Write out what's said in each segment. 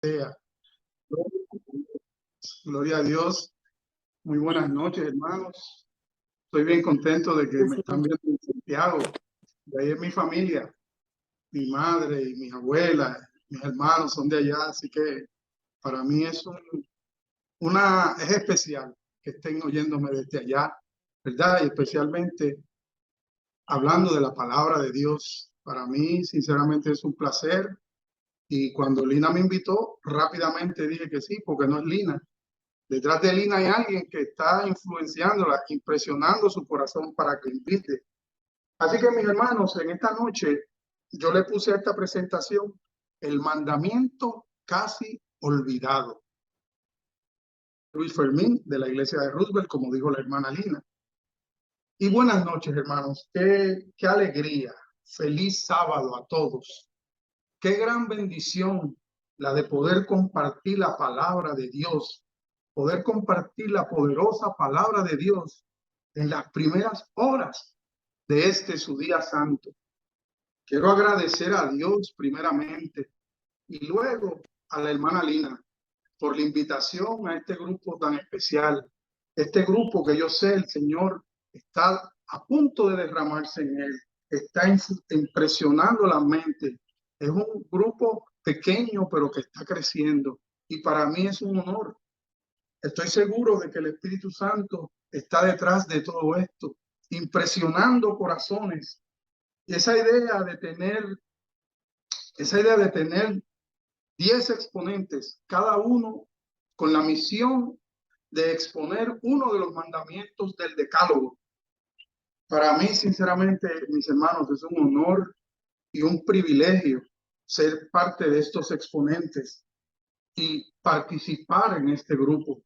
sea. Gloria a Dios. Muy buenas noches, hermanos. Estoy bien contento de que me están viendo en Santiago. De ahí es mi familia, mi madre y mis abuelas, mis hermanos son de allá, así que para mí es es especial que estén oyéndome desde allá, ¿verdad? Y especialmente hablando de la palabra de Dios. Para mí, sinceramente, es un placer. Y cuando Lina me invitó, rápidamente dije que sí, porque no es Lina. Detrás de Lina hay alguien que está influenciándola, impresionando su corazón para que invite. Así que mis hermanos, en esta noche yo le puse a esta presentación el mandamiento casi olvidado. Luis Fermín de la iglesia de Roosevelt, como dijo la hermana Lina. Y buenas noches, hermanos. Qué alegría. Feliz sábado a todos. Qué gran bendición la de poder compartir la palabra de Dios, poder compartir la poderosa palabra de Dios en las primeras horas de este su día santo. Quiero agradecer a Dios primeramente y luego a la hermana Lina por la invitación a este grupo tan especial, este grupo que yo sé el Señor está a punto de derramarse en él, está impresionando la mente. Es un grupo pequeño pero que está creciendo y para mí es un honor. Estoy seguro de que el Espíritu Santo está detrás de todo esto, impresionando corazones. Y esa idea de tener 10 exponentes, cada uno con la misión de exponer uno de los mandamientos del Decálogo. Para mí, sinceramente, mis hermanos, es un honor y un privilegio ser parte de estos exponentes y participar en este grupo.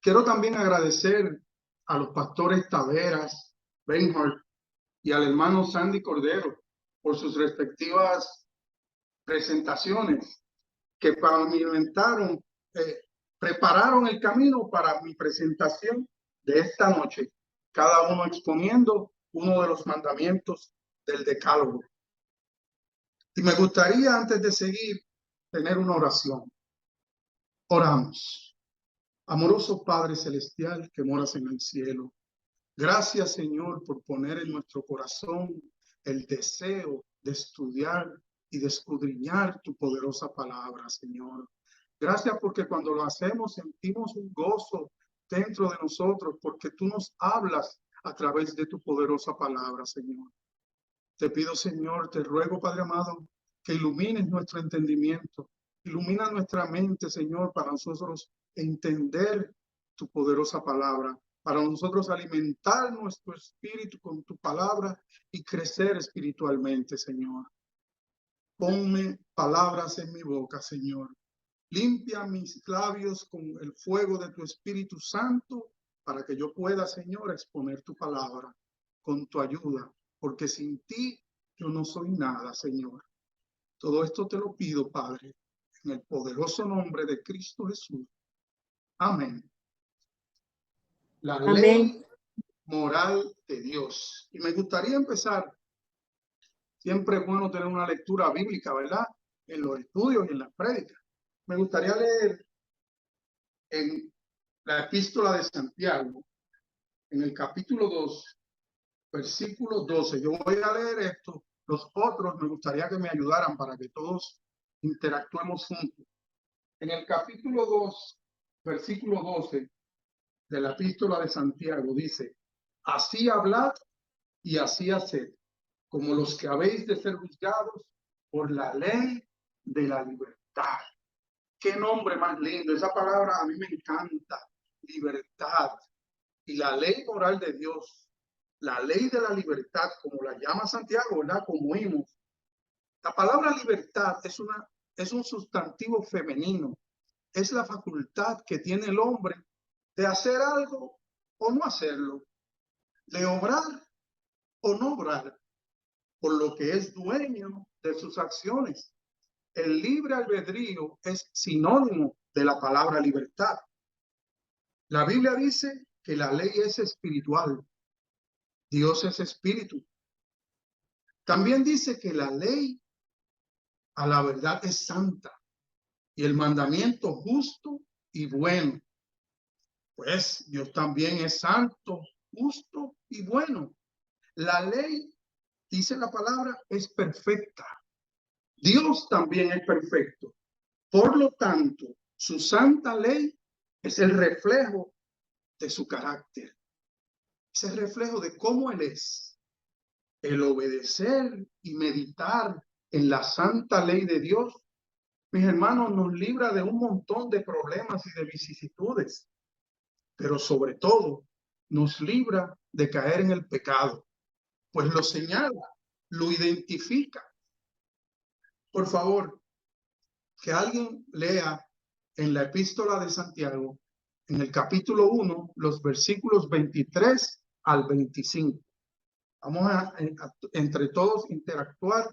Quiero también agradecer a los pastores Taveras, Benhart y al hermano Sandy Cordero por sus respectivas presentaciones que pavimentaron, prepararon el camino para mi presentación de esta noche, cada uno exponiendo uno de los mandamientos del Decálogo. Y me gustaría, antes de seguir, tener una oración. Oramos. Amoroso Padre Celestial que moras en el cielo, gracias, Señor, por poner en nuestro corazón el deseo de estudiar y de escudriñar tu poderosa palabra, Señor. Gracias porque cuando lo hacemos sentimos un gozo dentro de nosotros porque tú nos hablas a través de tu poderosa palabra, Señor. Te pido, Señor, te ruego, Padre amado, que ilumines nuestro entendimiento, ilumina nuestra mente, Señor, para nosotros entender tu poderosa palabra, para nosotros alimentar nuestro espíritu con tu palabra y crecer espiritualmente, Señor. Ponme palabras en mi boca, Señor. Limpia mis labios con el fuego de tu Espíritu Santo para que yo pueda, Señor, exponer tu palabra con tu ayuda, porque sin ti yo no soy nada, Señor. Todo esto te lo pido, Padre, en el poderoso nombre de Cristo Jesús. Amén. La Amén. ley moral de Dios. Y me gustaría empezar, siempre es bueno tener una lectura bíblica, ¿verdad? En los estudios y en las prédicas. Me gustaría leer en la epístola de Santiago, en el capítulo 2, versículo 12. Yo voy a leer esto. Los otros me gustaría que me ayudaran para que todos interactuemos juntos. En el capítulo 2, versículo 12 de la epístola de Santiago dice: así hablad y así haced, como los que habéis de ser juzgados por la ley de la libertad. Qué nombre más lindo. Esa palabra a mí me encanta. Libertad. Y la ley moral de Dios, la ley de la libertad, como la llama Santiago, ¿verdad? Como oímos. La palabra libertad es un sustantivo femenino. Es la facultad que tiene el hombre de hacer algo o no hacerlo, de obrar o no obrar, por lo que es dueño de sus acciones. El libre albedrío es sinónimo de la palabra libertad. La Biblia dice que la ley es espiritual. Dios es espíritu. También dice que la ley a la verdad es santa. y el mandamiento justo y bueno. Pues Dios también es santo, justo y bueno. La ley, dice la palabra, es perfecta. Dios también es perfecto. Por lo tanto, su santa ley es el reflejo de su carácter. Es el reflejo de cómo Él es. El obedecer y meditar en la santa ley de Dios, mis hermanos, nos libra de un montón de problemas y de vicisitudes, pero sobre todo nos libra de caer en el pecado, pues lo señala, lo identifica. Por favor, que alguien lea en la epístola de Santiago, en el capítulo 1, los versículos 23 al 25. Vamos a entre todos interactuar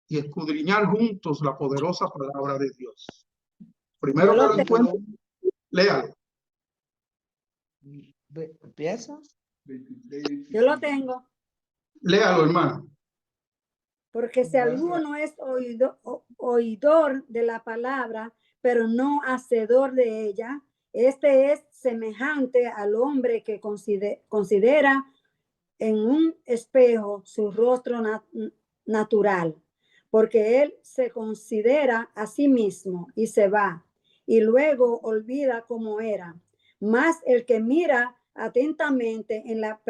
y escudriñar juntos la poderosa palabra de Dios. Primero que lo encuentre, léalo. ¿Empieza? Yo lo tengo. Léalo, hermano. Porque si alguno es oidor de la palabra, pero no hacedor de ella, este es semejante al hombre que considera en un espejo su rostro natural, porque él se considera a sí mismo y se va, y luego olvida cómo era. Mas el que mira atentamente en la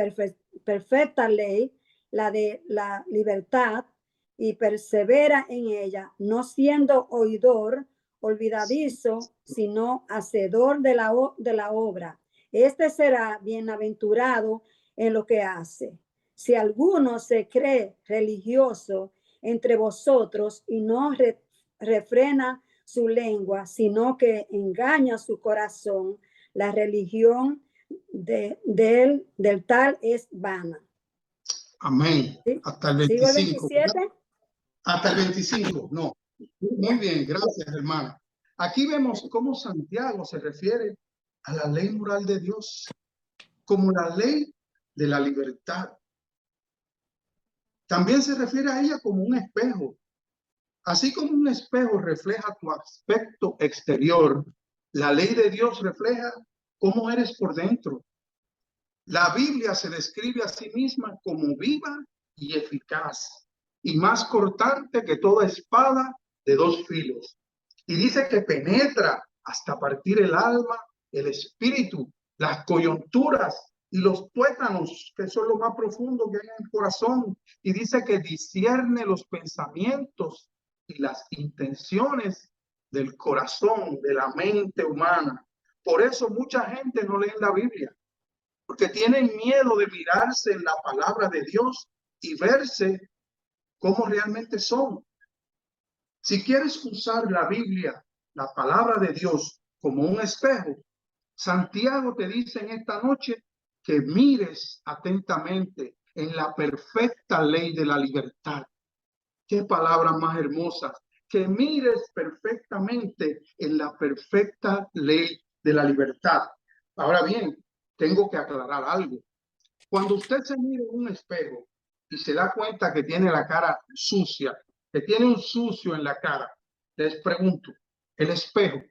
perfecta ley, la de la libertad, y persevera en ella, no siendo oidor olvidadizo, sino hacedor de la obra. Este será bienaventurado en lo que hace. Si alguno se cree religioso entre vosotros y no refrena su lengua, sino que engaña su corazón, la religión del tal es vana. Amén. ¿Sí? Hasta el 25. ¿Sigo el 27? Hasta el 25, no. Muy bien, gracias, hermano. Aquí vemos cómo Santiago se refiere a la ley moral de Dios como la ley de la libertad. También se refiere a ella como un espejo. Así como un espejo refleja tu aspecto exterior, la ley de Dios refleja cómo eres por dentro. La Biblia se describe a sí misma como viva y eficaz, y más cortante que toda espada de dos filos. Y dice que penetra hasta partir el alma, el espíritu, las coyunturas y los tuétanos, que son lo más profundo que hay en el corazón. Y dice que discierne los pensamientos y las intenciones del corazón, de la mente humana. Por eso mucha gente no lee la Biblia, porque tienen miedo de mirarse en la palabra de Dios y verse cómo realmente son. Si quieres usar la Biblia, la palabra de Dios, como un espejo, Santiago te dice en esta noche que mires atentamente en la perfecta ley de la libertad. Qué palabras más hermosas. Que mires perfectamente en la perfecta ley de la libertad. Ahora bien, tengo que aclarar algo. Cuando usted se mira en un espejo y se da cuenta que tiene la cara sucia, que tiene un sucio en la cara, les pregunto, ¿el espejo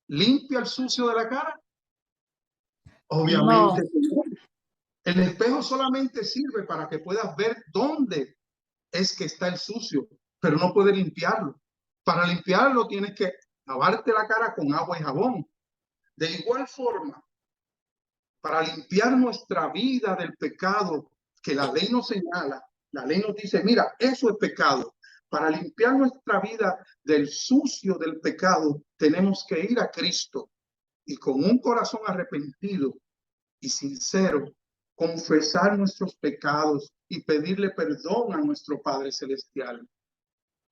limpia el sucio de la cara? Obviamente no. El espejo solamente sirve para que puedas ver dónde es que está el sucio, pero no puede limpiarlo. Para limpiarlo tienes que lavarte la cara con agua y jabón. De igual forma, para limpiar nuestra vida del pecado que la ley nos señala, la ley nos dice, mira, eso es pecado. Para limpiar nuestra vida del sucio del pecado, tenemos que ir a Cristo y con un corazón arrepentido y sincero, confesar nuestros pecados y pedirle perdón a nuestro Padre Celestial.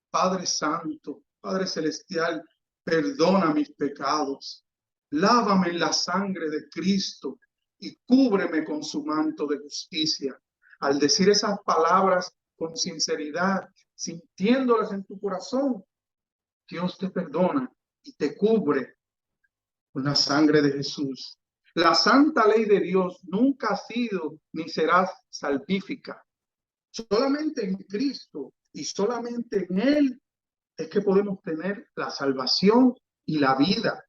Padre Santo, Padre Celestial, perdona mis pecados. Lávame en la sangre de Cristo y cúbreme con su manto de justicia. Al decir esas palabras con sinceridad, sintiéndolas en tu corazón, Dios te perdona y te cubre con la sangre de Jesús. La santa ley de Dios nunca ha sido ni será salvífica. Solamente en Cristo y solamente en Él es que podemos tener la salvación y la vida.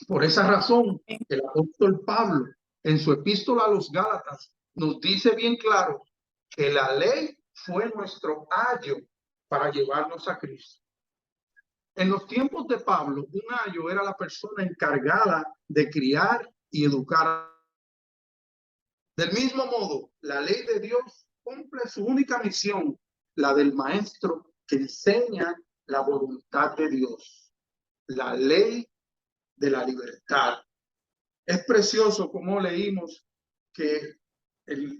Por esa razón, el apóstol Pablo, en su epístola a los Gálatas, nos dice bien claro que la ley fue nuestro ayo para llevarnos a Cristo. En los tiempos de Pablo, un ayo era la persona encargada de criar y educar. Del mismo modo, la ley de Dios cumple su única misión, la del maestro que enseña la voluntad de Dios, la ley de la libertad. Es precioso como leímos que el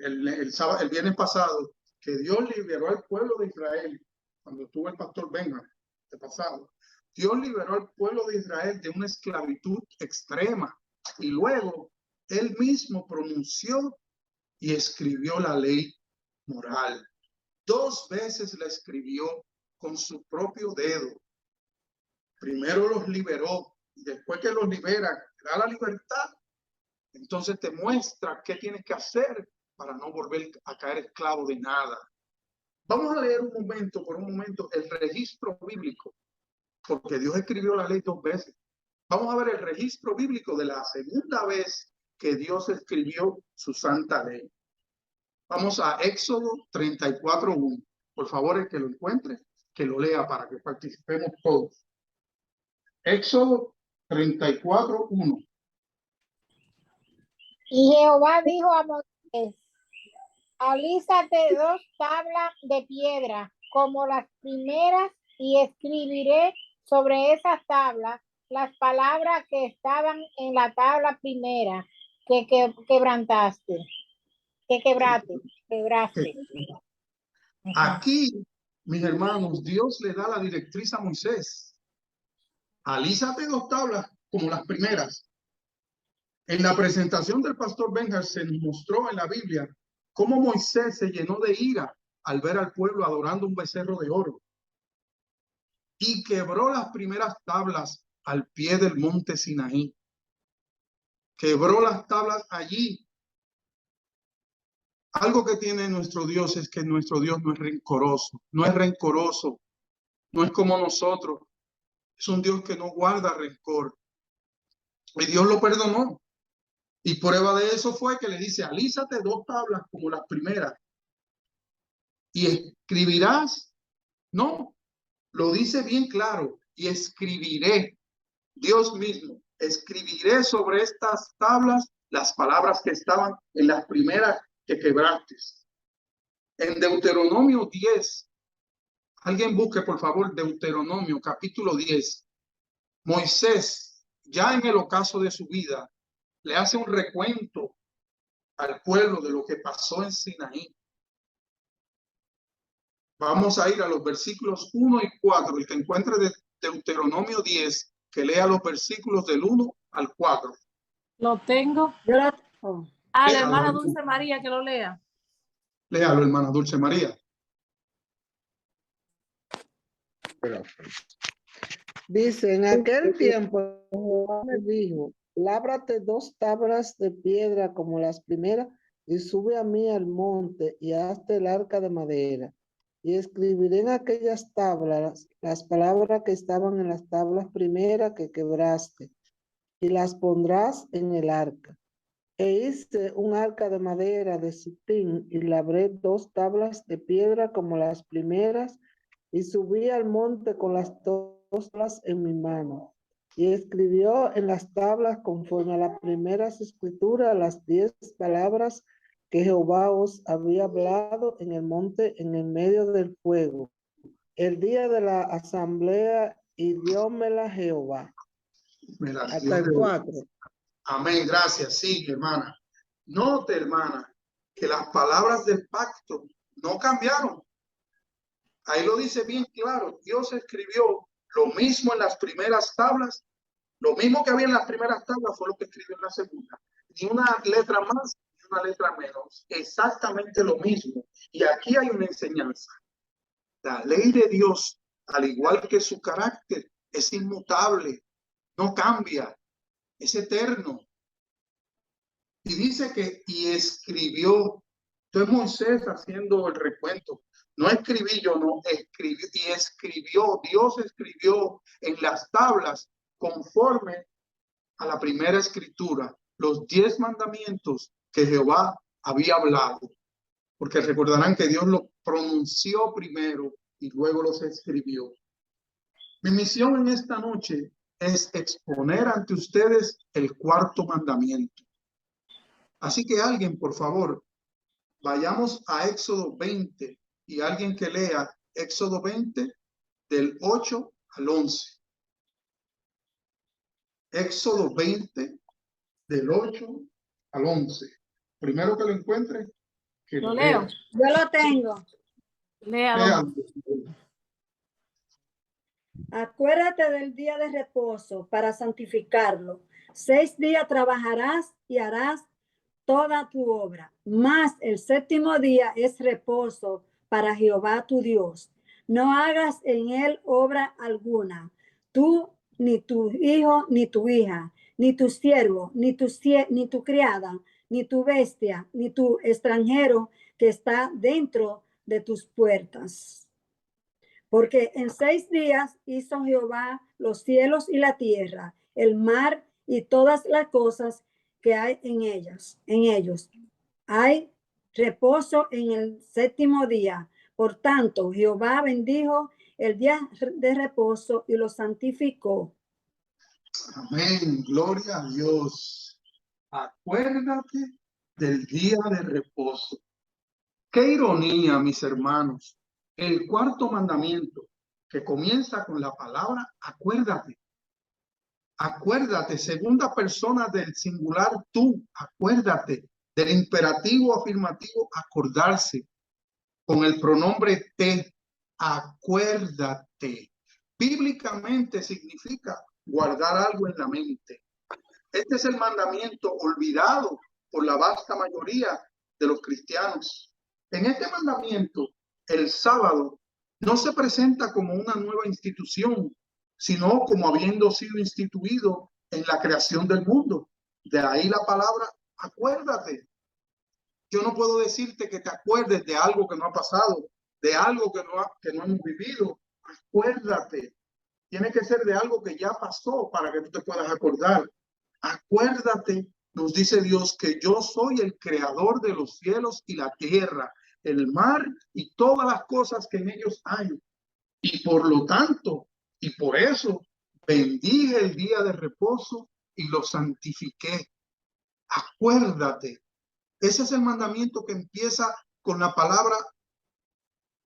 viernes pasado, que Dios liberó al pueblo de Israel, cuando estuvo el pastor Benjamin, el pasado. Dios liberó al pueblo de Israel de una esclavitud extrema y luego él mismo pronunció y escribió la ley moral. 2 veces la escribió con su propio dedo. Primero los liberó y después que los libera, da la libertad. Entonces te muestra qué tienes que hacer para no volver a caer esclavo de nada. Vamos a leer por un momento, el registro bíblico, porque Dios escribió la ley 2 veces. Vamos a ver el registro bíblico de la segunda vez que Dios escribió su santa ley. Vamos a Éxodo 34:1. Por favor, el que lo encuentre, que lo lea para que participemos todos. Éxodo 34:1. Y Jehová dijo a Moisés: alízate 2 tablas de piedra como las primeras, y escribiré sobre esas tablas las palabras que estaban en la tabla primera que quebraste. Aquí, mis hermanos, Dios le da la directriz a Moisés. Alízate 2 tablas como las primeras. En la presentación del pastor Benjamin se nos mostró en la Biblia cómo Moisés se llenó de ira al ver al pueblo adorando un becerro de oro y quebró las primeras tablas al pie del monte Sinaí. Quebró las tablas allí. Algo que tiene nuestro Dios es que nuestro Dios no es rencoroso, no es como nosotros. Es un Dios que no guarda rencor. Y Dios lo perdonó. Y prueba de eso fue que le dice, alízate 2 tablas como las primeras. Y escribirás. No, lo dice bien claro. Y escribiré, Dios mismo, escribiré sobre estas tablas las palabras que estaban en las primeras que quebraste. En Deuteronomio 10, alguien busque por favor Deuteronomio capítulo 10. Moisés, ya en el ocaso de su vida, le hace un recuento al pueblo de lo que pasó en Sinaí. Vamos a ir a los versículos 1 y 4. El que encuentre de Deuteronomio 10, que lea los versículos del 1 al 4. Lo tengo. Yo lo tengo. A la hermana Dulce María que lo lea. Léalo, hermana Dulce María. Dice, en aquel tiempo Jehová me dijo, lábrate 2 tablas de piedra como las primeras y sube a mí al monte y hazte el arca de madera. Y escribiré en aquellas tablas las palabras que estaban en las tablas primeras que quebraste, y las pondrás en el arca. E hice un arca de madera de sitín y labré 2 tablas de piedra como las primeras, y subí al monte con las 2 tablas en mi mano. Y escribió en las tablas conforme a las primeras escrituras las 10 palabras que Jehová os había hablado en el monte en el medio del fuego, el día de la asamblea, y diómela Jehová. Hasta el 4. Amén, gracias. Sí, hermana. Note, hermana, que las palabras del pacto no cambiaron. Ahí lo dice bien claro. Dios escribió lo mismo en las primeras tablas. Lo mismo que había en las primeras tablas fue lo que escribió en la segunda. Ni una letra más, ni una letra menos. Exactamente lo mismo. Y aquí hay una enseñanza. La ley de Dios, al igual que su carácter, es inmutable. No cambia. Es eterno. Y dice que, y escribió. Entonces Moisés haciendo el recuento. No escribí yo, no, escribió y escribió, Dios escribió en las tablas conforme a la primera escritura, los 10 mandamientos que Jehová había hablado, porque recordarán que Dios lo pronunció primero y luego los escribió. Mi misión en esta noche es exponer ante ustedes el cuarto mandamiento. Así que alguien, por favor, vayamos a Éxodo 20 y alguien que lea Éxodo 20 del 8 al 11. Éxodo 20 del 8 al 11. Primero que lo encuentre, que Lo lea. leo. Yo lo tengo. Léalo. Léalo. Acuérdate del día de reposo para santificarlo. 6 días trabajarás y harás toda tu obra, mas el séptimo día es reposo para Jehová tu Dios. No hagas en él obra alguna, tú, ni tu hijo, ni tu hija, ni tu siervo, ni tu criada, ni tu bestia, ni tu extranjero que está dentro de tus puertas. Porque en 6 días hizo Jehová los cielos y la tierra, el mar y todas las cosas que hay en ellos. Hay reposo en el séptimo día. Por tanto, Jehová bendijo el día de reposo y lo santificó. Amén. Gloria a Dios. Acuérdate del día de reposo. Qué ironía, mis hermanos. El cuarto mandamiento que comienza con la palabra acuérdate. Acuérdate, segunda persona del singular tú, acuérdate, del imperativo afirmativo acordarse, con el pronombre te, acuérdate. Bíblicamente significa guardar algo en la mente. Este es el mandamiento olvidado por la vasta mayoría de los cristianos. En este mandamiento, el sábado no se presenta como una nueva institución, sino como habiendo sido instituido en la creación del mundo. De ahí la palabra acuérdate. Yo no puedo decirte que te acuerdes de algo que no ha pasado, de algo que no hemos vivido. Acuérdate. Tiene que ser de algo que ya pasó para que tú te puedas acordar. Acuérdate, nos dice Dios, que yo soy el creador de los cielos y la tierra, el mar y todas las cosas que en ellos hay. Y por lo tanto, y por eso, bendije el día de reposo y lo santifiqué. Acuérdate. Ese es el mandamiento que empieza con la palabra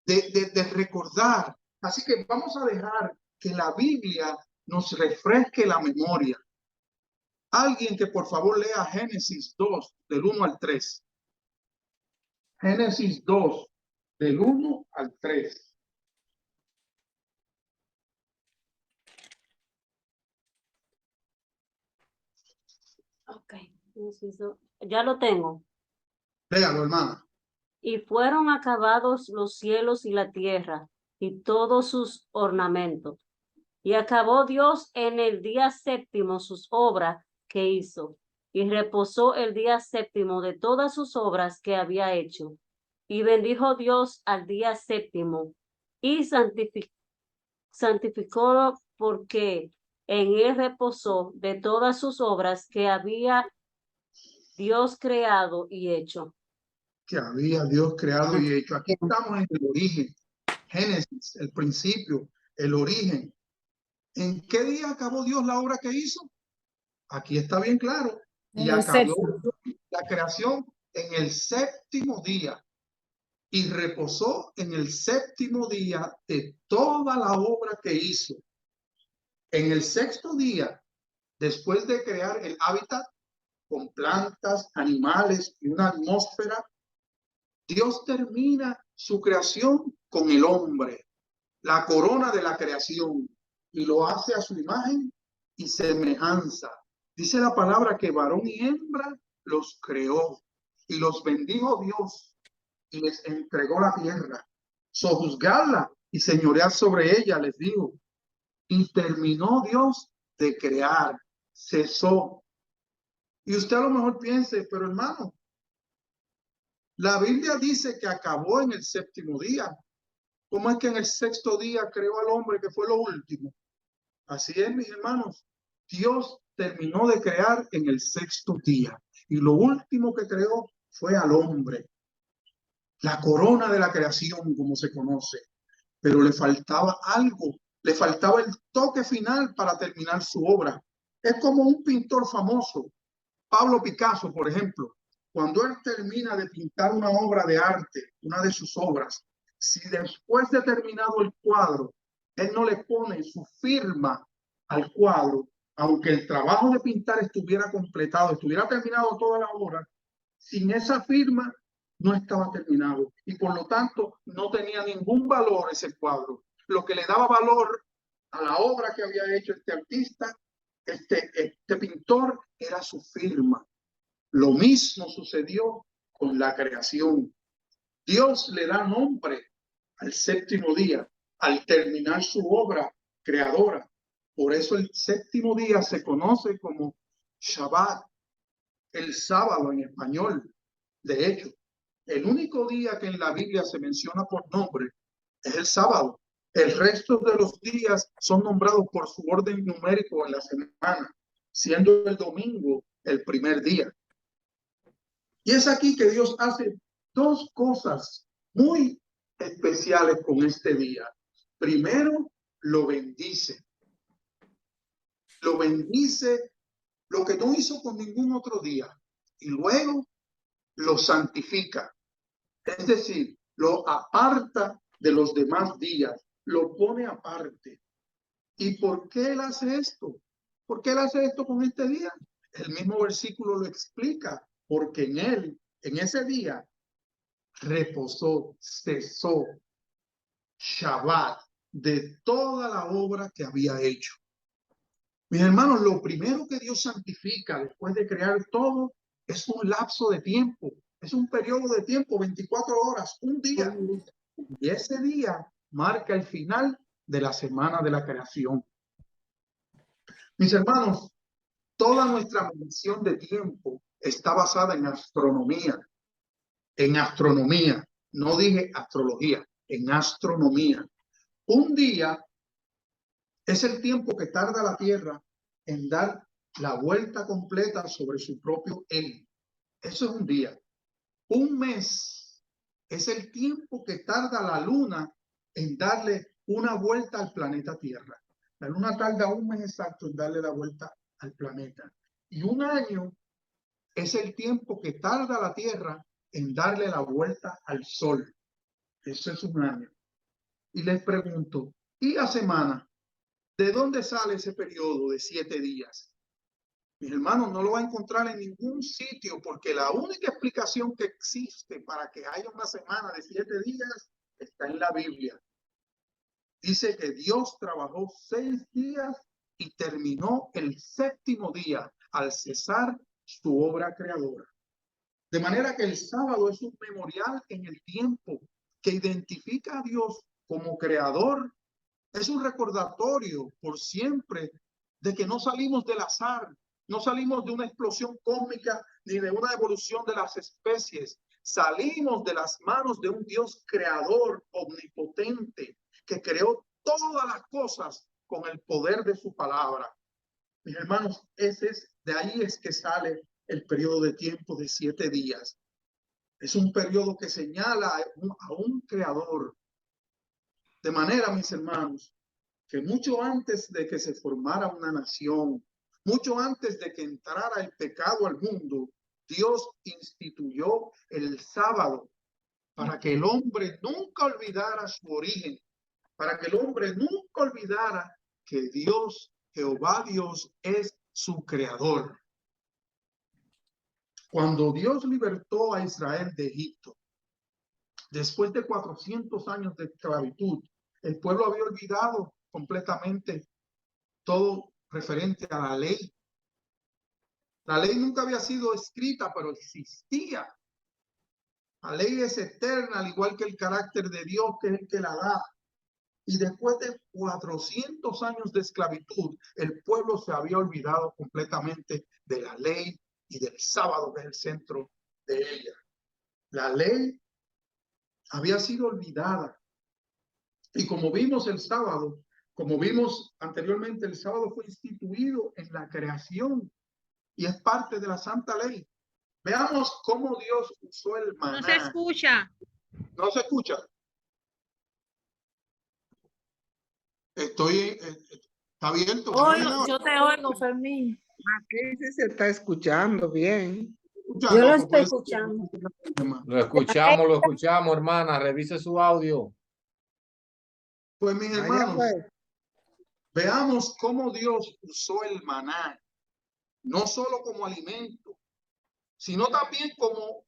de recordar. Así que vamos a dejar que la Biblia nos refresque la memoria. Alguien que por favor lea Génesis 2, del 1 al 3. Génesis 2, del 1 al 3. Ok, ya lo tengo. Léalo, hermana. Y fueron acabados los cielos y la tierra, y todos sus ornamentos. Y acabó Dios en el día séptimo sus obras que hizo, y reposó el día séptimo de todas sus obras que había hecho. Y bendijo Dios al día séptimo, y santificólo, porque en él reposó de todas sus obras que había Dios creado y hecho. Que había Dios creado y hecho. Aquí estamos en el origen. Génesis, el principio, el origen. ¿En qué día acabó Dios la obra que hizo? Aquí está bien claro. Y En el acabó séptimo. la creación en el séptimo día. Y reposó en el séptimo día de toda la obra que hizo. En el sexto día, después de crear el hábitat con plantas, animales y una atmósfera, Dios termina su creación con el hombre, la corona de la creación, y lo hace a su imagen y semejanza. Dice la palabra que varón y hembra los creó y los bendijo Dios y les entregó la tierra. Sojuzgarla y señorear sobre ella, les digo. Y terminó Dios de crear, cesó. Y usted a lo mejor piense, pero hermano, la Biblia dice que acabó en el séptimo día. ¿Cómo es que en el sexto día creó al hombre, que fue lo último? Así es, mis hermanos. Dios terminó de crear en el sexto día. Y lo último que creó fue al hombre. La corona de la creación, como se conoce. Pero le faltaba algo. Le faltaba el toque final para terminar su obra. Es como un pintor famoso, Pablo Picasso, por ejemplo. Cuando él termina de pintar una obra de arte, una de sus obras, si después de terminado el cuadro, él no le pone su firma al cuadro, aunque el trabajo de pintar estuviera completado, estuviera terminado toda la obra, sin esa firma no estaba terminado y por lo tanto no tenía ningún valor ese cuadro. Lo que le daba valor a la obra que había hecho este artista, este pintor, era su firma. Lo mismo sucedió con la creación. Dios le da nombre al séptimo día, al terminar su obra creadora. Por eso el séptimo día se conoce como Shabbat, el sábado en español. De hecho, el único día que en la Biblia se menciona por nombre es el sábado. El resto de los días son nombrados por su orden numérico en la semana, siendo el domingo el primer día. Y es aquí que Dios hace dos cosas muy especiales con este día. Primero, lo bendice. Lo bendice, lo que no hizo con ningún otro día. Y luego lo santifica. Es decir, lo aparta de los demás días. Lo pone aparte. ¿Y por qué él hace esto? ¿Por qué él hace esto con este día? El mismo versículo lo explica. Porque en él, en ese día, reposó, cesó, Shabbat, de toda la obra que había hecho. Mis hermanos, lo primero que Dios santifica después de crear todo es un lapso de tiempo, es un periodo de tiempo, 24 horas, un día. Y ese día marca el final de la semana de la creación. Mis hermanos, toda nuestra medición de tiempo está basada en astronomía. En astronomía, no dije astrología, en astronomía. Un día es el tiempo que tarda la Tierra en dar la vuelta completa sobre su propio eje. Eso es un día. Un mes es el tiempo que tarda la Luna en darle una vuelta al planeta Tierra. La Luna tarda un mes exacto en darle la vuelta al planeta. Y un año es el tiempo que tarda la Tierra en darle la vuelta al Sol. Eso es un año. Y les pregunto, ¿y la semana? ¿De dónde sale ese periodo de 7 días? Mis hermanos, no lo va a encontrar en ningún sitio porque la única explicación que existe para que haya una semana de 7 días está en la Biblia. Dice que Dios trabajó 6 días y terminó el séptimo día al cesar su obra creadora. De manera que el sábado es un memorial en el tiempo que identifica a Dios como creador. Es un recordatorio por siempre de que no salimos del azar, no salimos de una explosión cósmica ni de una evolución de las especies. Salimos de las manos de un Dios creador omnipotente que creó todas las cosas con el poder de su palabra. Mis hermanos, de ahí es que sale el periodo de tiempo de 7 días. Es un periodo que señala a un creador. De manera, mis hermanos, que mucho antes de que se formara una nación, mucho antes de que entrara el pecado al mundo, Dios instituyó el sábado para que el hombre nunca olvidara su origen, para que el hombre nunca olvidara que Dios, Jehová Dios, es su creador. Cuando Dios libertó a Israel de Egipto, después de 400 años de esclavitud, el pueblo había olvidado completamente todo referente a la ley. La ley nunca había sido escrita, pero existía. La ley es eterna, al igual que el carácter de Dios, que es el que la da. Y después de 400 años de esclavitud, el pueblo se había olvidado completamente de la ley y del sábado, que es el centro de ella. La ley había sido olvidada. Y como vimos el sábado, como vimos anteriormente, el sábado fue instituido en la creación y es parte de la santa ley. Veamos cómo Dios usó el maná. No se escucha. ¿No se escucha? Estoy, está abierto. Oigo, yo te oigo, Fermín. Aquí sí se está escuchando bien. Yo lo estoy escuchando. Lo escuchamos, hermana. Revise su audio. Pues mis Allá hermanos, pues. veamos cómo Dios usó el maná, no solo como alimento, sino también como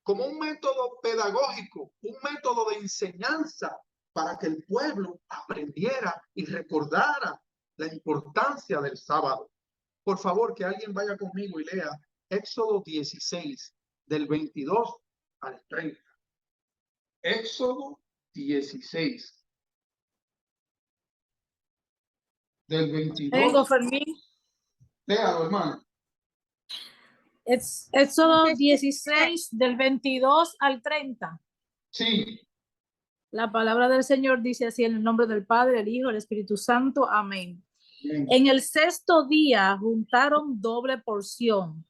un método pedagógico, un método de enseñanza para que el pueblo aprendiera y recordara la importancia del sábado. Por favor, que alguien vaya conmigo y lea Éxodo 16, del 22 al 30. Éxodo 16. Del 22. Tengo, Fermín. Léalo, hermano. Éxodo 16, del 22 al 30. Sí. La palabra del Señor dice así: en el nombre del Padre, el Hijo, el Espíritu Santo. Amén. Bien. En el sexto día juntaron doble porción,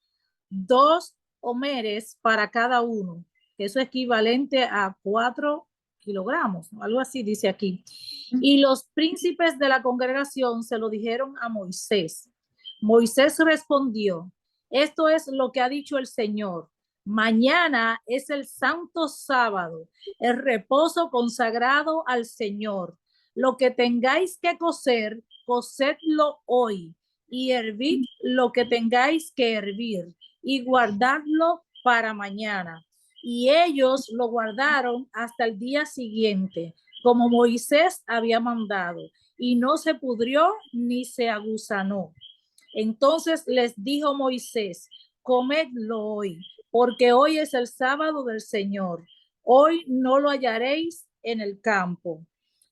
2 homeres para cada uno, que eso es equivalente a 4 kilogramos, algo así dice aquí. Y los príncipes de la congregación se lo dijeron a Moisés. Moisés respondió: esto es lo que ha dicho el Señor. Mañana es el santo sábado, el reposo consagrado al Señor. Lo que tengáis que cocer, cocedlo hoy, y hervid lo que tengáis que hervir, y guardadlo para mañana. Y ellos lo guardaron hasta el día siguiente, como Moisés había mandado, y no se pudrió ni se agusanó. Entonces les dijo Moisés: comedlo hoy, porque hoy es el sábado del Señor. Hoy no lo hallaréis en el campo.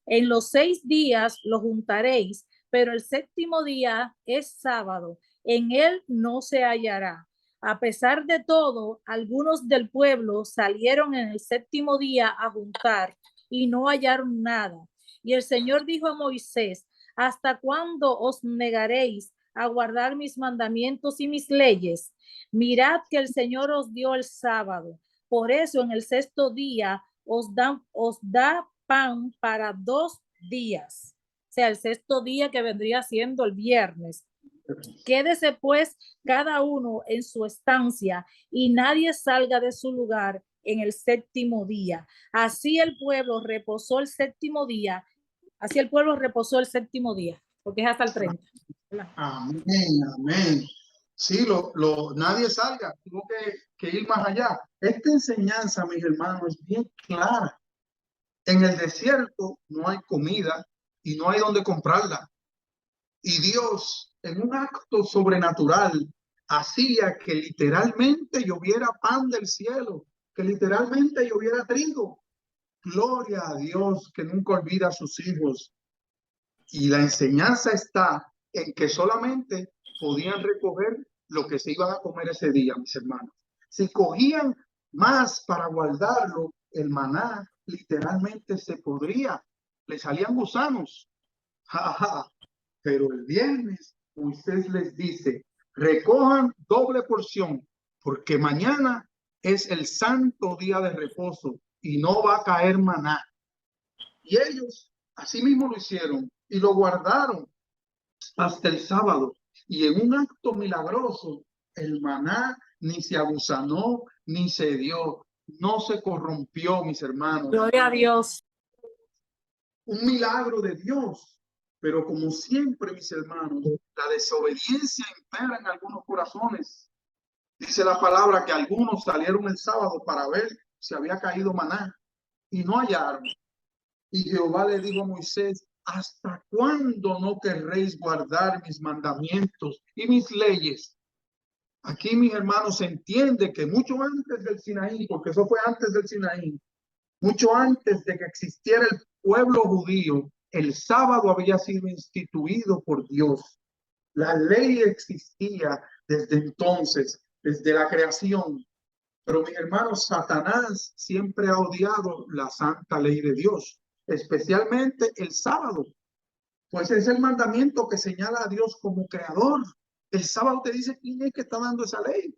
En los 6 días lo juntaréis, pero el séptimo día es sábado. En él no se hallará. A pesar de todo, algunos del pueblo salieron en el séptimo día a juntar y no hallaron nada. Y el Señor dijo a Moisés: ¿hasta cuándo os negaréis a guardar mis mandamientos y mis leyes? Mirad que el Señor os dio el sábado. Por eso en el sexto día os da pan para 2 días. O sea, el sexto día, que vendría siendo el viernes. Quédese pues cada uno en su estancia y nadie salga de su lugar en el séptimo día. Así el pueblo reposó el séptimo día. Así el pueblo reposó el séptimo día, porque es hasta el 30. Amén, amén. Sí, nadie salga, tengo que ir más allá. Esta enseñanza, mis hermanos, es bien clara. En el desierto no hay comida y no hay donde comprarla. Y Dios, en un acto sobrenatural, hacía que literalmente lloviera pan del cielo, que literalmente lloviera trigo. Gloria a Dios, que nunca olvida a sus hijos. Y la enseñanza está en que solamente podían recoger lo que se iban a comer ese día, mis hermanos. Si cogían más para guardarlo, el maná literalmente se podría, le salían gusanos. Pero el viernes Moisés les dice: recojan doble porción, porque mañana es el santo día de reposo y no va a caer maná. Y ellos así mismo lo hicieron y lo guardaron hasta el sábado. Y en un acto milagroso, el maná ni se agusanó ni se dio, no se corrompió, mis hermanos. Gloria a Dios. Un milagro de Dios. Pero como siempre, mis hermanos, la desobediencia impera en algunos corazones. Dice la palabra que algunos salieron el sábado para ver si había caído maná y no hallaron. Y Jehová le dijo a Moisés: ¿hasta cuándo no querréis guardar mis mandamientos y mis leyes? Aquí, mis hermanos, se entiende que mucho antes del Sinaí, porque eso fue antes del Sinaí, mucho antes de que existiera el pueblo judío, el sábado había sido instituido por Dios. La ley existía desde entonces, desde la creación. Pero mis hermanos, Satanás siempre ha odiado la santa ley de Dios. especialmente el sábado, pues es el mandamiento que señala a Dios como creador. El sábado te dice quién es que está dando esa ley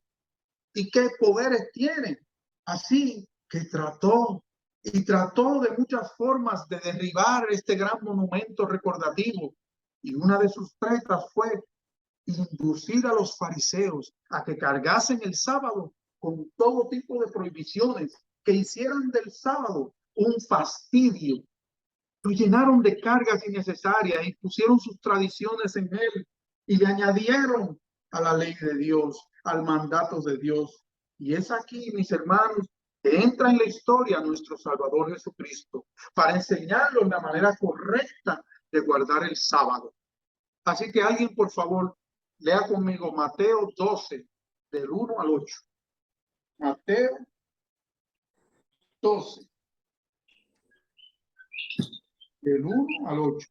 y qué poderes tiene. Así que trató de muchas formas de derribar este gran monumento recordativo. Y una de sus tretas fue inducir a los fariseos a que cargasen el sábado con todo tipo de prohibiciones, que hicieran del sábado un fastidio. Lo llenaron de cargas innecesarias y pusieron sus tradiciones en él y le añadieron a la ley de Dios, al mandato de Dios. Y es aquí, mis hermanos, que entra en la historia nuestro Salvador Jesucristo para enseñarnos la manera correcta de guardar el sábado. Así que alguien, por favor, lea conmigo Mateo 12, del 1 al 8. Mateo 12. Del 1 al 8.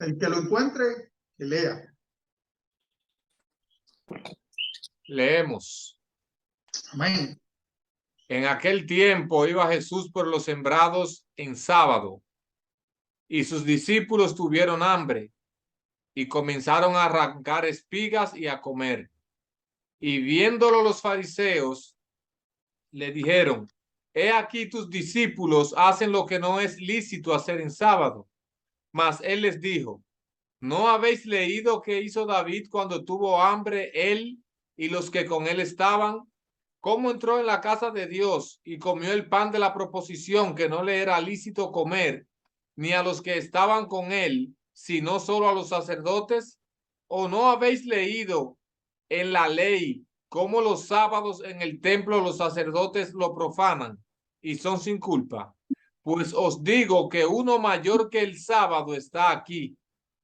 El que lo encuentre, que lea. Leemos. Amén. En aquel tiempo iba Jesús por los sembrados en sábado, y sus discípulos tuvieron hambre, y comenzaron a arrancar espigas y a comer. Y viéndolo los fariseos, le dijeron: he aquí tus discípulos hacen lo que no es lícito hacer en sábado. Mas él les dijo: ¿no habéis leído qué hizo David cuando tuvo hambre él y los que con él estaban? ¿Cómo entró en la casa de Dios y comió el pan de la proposición que no le era lícito comer, ni a los que estaban con él, sino solo a los sacerdotes? ¿O no habéis leído en la ley cómo los sábados en el templo los sacerdotes lo profanan y son sin culpa? Pues os digo que uno mayor que el sábado está aquí.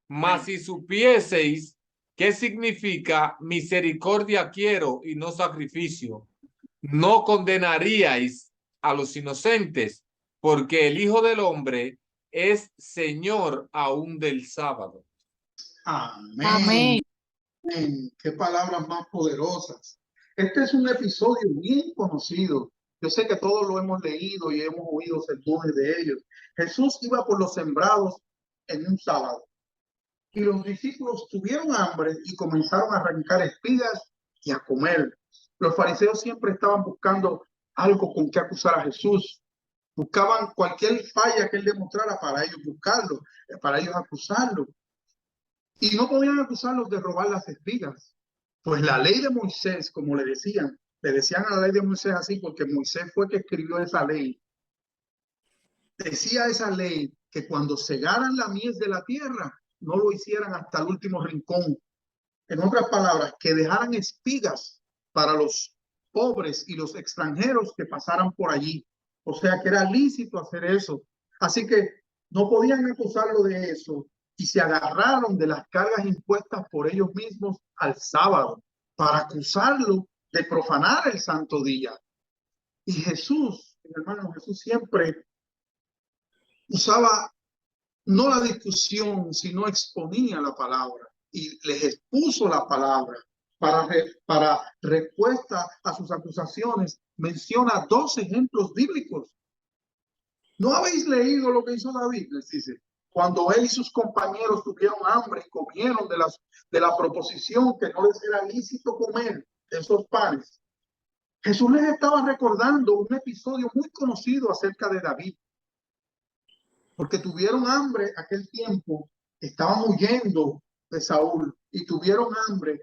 Mas si supieseis qué significa misericordia quiero y no sacrificio, no condenaríais a los inocentes, porque el Hijo del Hombre es Señor aún del sábado. Amén. Amén. Amén. Qué palabras más poderosas. Este es un episodio bien conocido. Yo sé que todos lo hemos leído y hemos oído sermones de ellos. Jesús iba por los sembrados en un sábado y los discípulos tuvieron hambre y comenzaron a arrancar espigas y a comer. Los fariseos siempre estaban buscando algo con que acusar a Jesús. Buscaban cualquier falla que él demostrara para ellos buscarlo, para ellos acusarlo. Y no podían acusarlos de robar las espigas. Pues la ley de Moisés, como le decían a la ley de Moisés así, porque Moisés fue que escribió esa ley. Decía esa ley que cuando segaran la mies de la tierra, no lo hicieran hasta el último rincón. En otras palabras, que dejaran espigas para los pobres y los extranjeros que pasaran por allí. O sea que era lícito hacer eso. Así que no podían acusarlo de eso y se agarraron de las cargas impuestas por ellos mismos al sábado para acusarlo de profanar el santo día. Y Jesús, hermano, Jesús siempre usaba no la discusión, sino exponía la palabra y les expuso la palabra. Para respuesta a sus acusaciones, menciona 2 ejemplos bíblicos. ¿No habéis leído lo que hizo David? Les dice, cuando él y sus compañeros tuvieron hambre y comieron de la proposición que no les era lícito comer esos panes. Jesús les estaba recordando un episodio muy conocido acerca de David. Porque tuvieron hambre aquel tiempo, estaban huyendo de Saúl y tuvieron hambre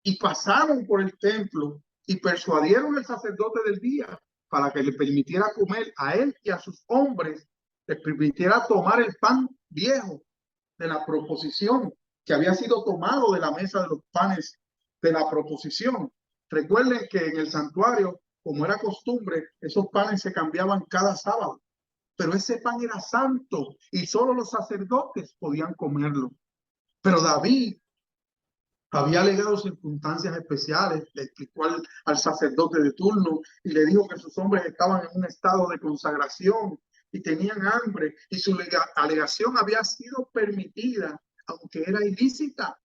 y pasaron por el templo y persuadieron al sacerdote del día para que le permitiera comer a él y a sus hombres, les permitiera tomar el pan viejo de la proposición que había sido tomado de la mesa de los panes de la proposición. Recuerden que en el santuario, como era costumbre, esos panes se cambiaban cada sábado. Pero ese pan era santo y solo los sacerdotes podían comerlo. Pero David había alegado circunstancias especiales, le explicó al sacerdote de turno y le dijo que sus hombres estaban en un estado de consagración y tenían hambre y su alegación había sido permitida, aunque era ilícita.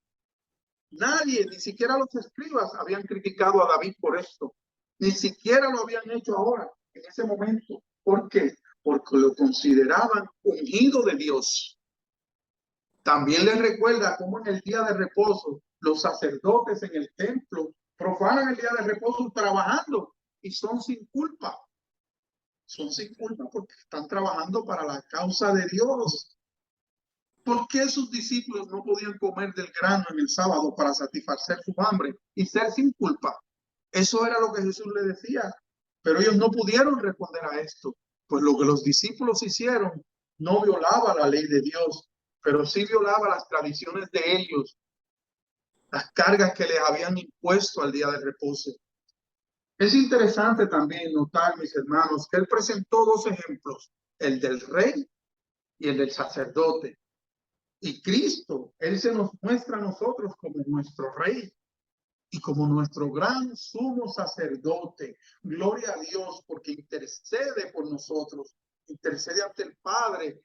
Nadie, ni siquiera los escribas, habían criticado a David por esto. Ni siquiera lo habían hecho ahora, en ese momento. ¿Por qué? Porque lo consideraban ungido de Dios. También les recuerda cómo en el día de reposo los sacerdotes en el templo profanan el día de reposo trabajando y son sin culpa. Son sin culpa porque están trabajando para la causa de Dios. ¿Por qué sus discípulos no podían comer del grano en el sábado para satisfacer su hambre y ser sin culpa? Eso era lo que Jesús le decía, pero ellos no pudieron responder a esto, pues lo que los discípulos hicieron no violaba la ley de Dios, pero sí violaba las tradiciones de ellos, las cargas que les habían impuesto al día de reposo. Es interesante también notar, mis hermanos, que él presentó dos ejemplos, el del rey y el del sacerdote. Y Cristo, él se nos muestra a nosotros como nuestro rey y como nuestro gran sumo sacerdote. Gloria a Dios porque intercede por nosotros, intercede ante el Padre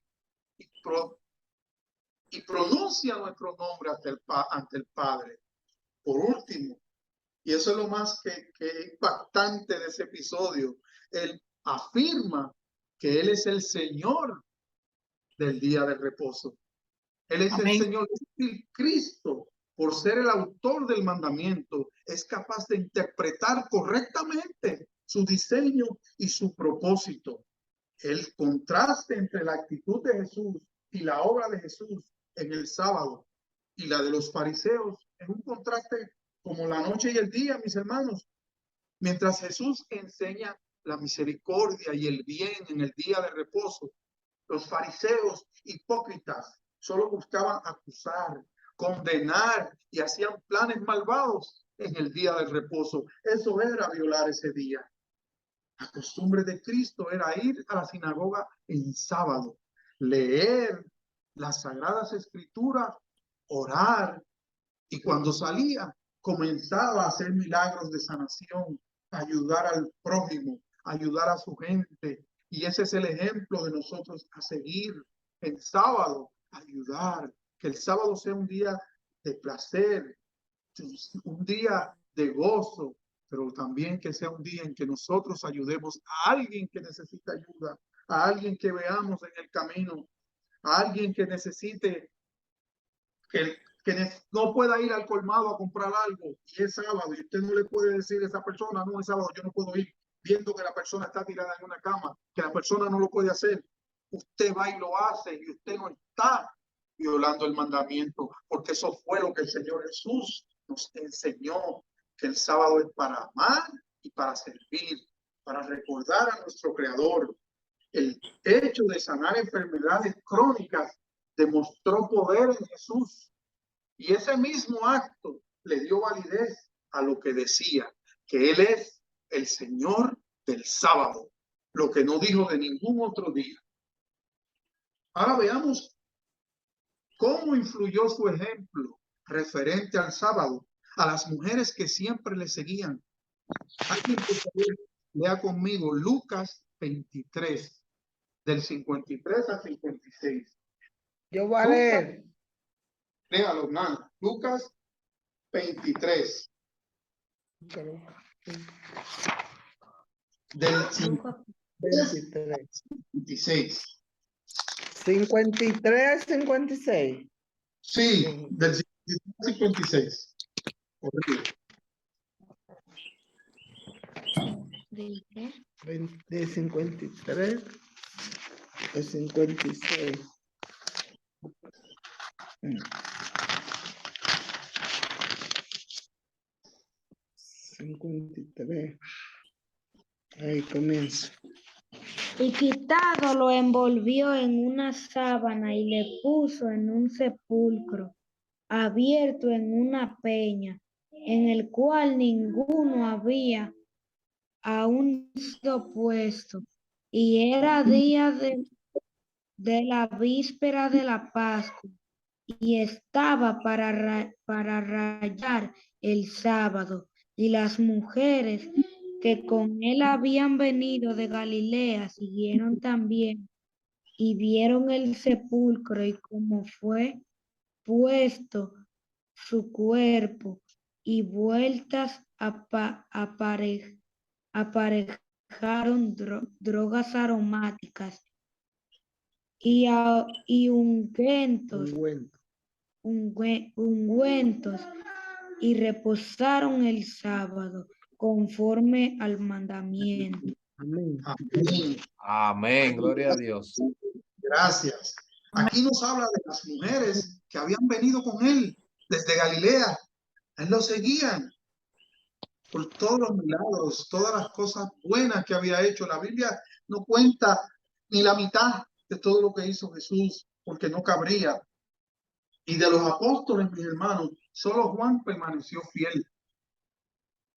y pronuncia nuestro nombre ante el Padre. Por último, y eso es lo más que impactante de ese episodio, él afirma que él es el Señor del día de reposo. Él es el Señor, el Cristo, por ser el autor del mandamiento, es capaz de interpretar correctamente su diseño y su propósito. El contraste entre la actitud de Jesús y la obra de Jesús en el sábado y la de los fariseos es un contraste como la noche y el día, mis hermanos. Mientras Jesús enseña la misericordia y el bien en el día de reposo, los fariseos hipócritas solo buscaban acusar, condenar y hacían planes malvados en el día del reposo. Eso era violar ese día. La costumbre de Cristo era ir a la sinagoga en sábado, leer las sagradas escrituras, orar, y cuando salía comenzaba a hacer milagros de sanación, ayudar al prójimo, ayudar a su gente. Y ese es el ejemplo de nosotros a seguir. El sábado, ayudar, que el sábado sea un día de placer, un día de gozo, pero también que sea un día en que nosotros ayudemos a alguien que necesita ayuda, a alguien que veamos en el camino, a alguien que necesite, que no pueda ir al colmado a comprar algo y es sábado y usted no le puede decir a esa persona, no, es sábado, yo no puedo ir, viendo que la persona está tirada en una cama, que la persona no lo puede hacer. Usted va y lo hace y usted no está violando el mandamiento, porque eso fue lo que el Señor Jesús nos enseñó, que el sábado es para amar y para servir, para recordar a nuestro Creador. El hecho de sanar enfermedades crónicas demostró poder en Jesús, y ese mismo acto le dio validez a lo que decía, que Él es el Señor del sábado, lo que no dijo de ningún otro día. Ahora veamos cómo influyó su ejemplo referente al sábado a las mujeres que siempre le seguían. Alguien, por favor, lea conmigo Lucas 23, del 53 al 56. Yo voy a leer. Léalo, hermano. Lucas 23. Del 23. 56. 53, 56. Sí, del 56. Horrible. De 53 a 56. 53. Ahí comienza. Y quitado lo envolvió en una sábana y le puso en un sepulcro abierto en una peña, en el cual ninguno había aún sido puesto. Y era día de la víspera de la Pascua, y estaba para rayar el sábado. Y las mujeres que con él habían venido de Galilea siguieron también y vieron el sepulcro y cómo fue puesto, su cuerpo y vueltas aparejaron drogas aromáticas y ungüentos, ungüentos, y reposaron el sábado conforme al mandamiento. Amén. Amén. Amén, gloria a Dios. Gracias. Aquí nos habla de las mujeres que habían venido con él desde Galilea. A él lo seguían por todos los milagros, todas las cosas buenas que había hecho. La Biblia no cuenta ni la mitad de todo lo que hizo Jesús, porque no cabría. Y de los apóstoles, mis hermanos, solo Juan permaneció fiel.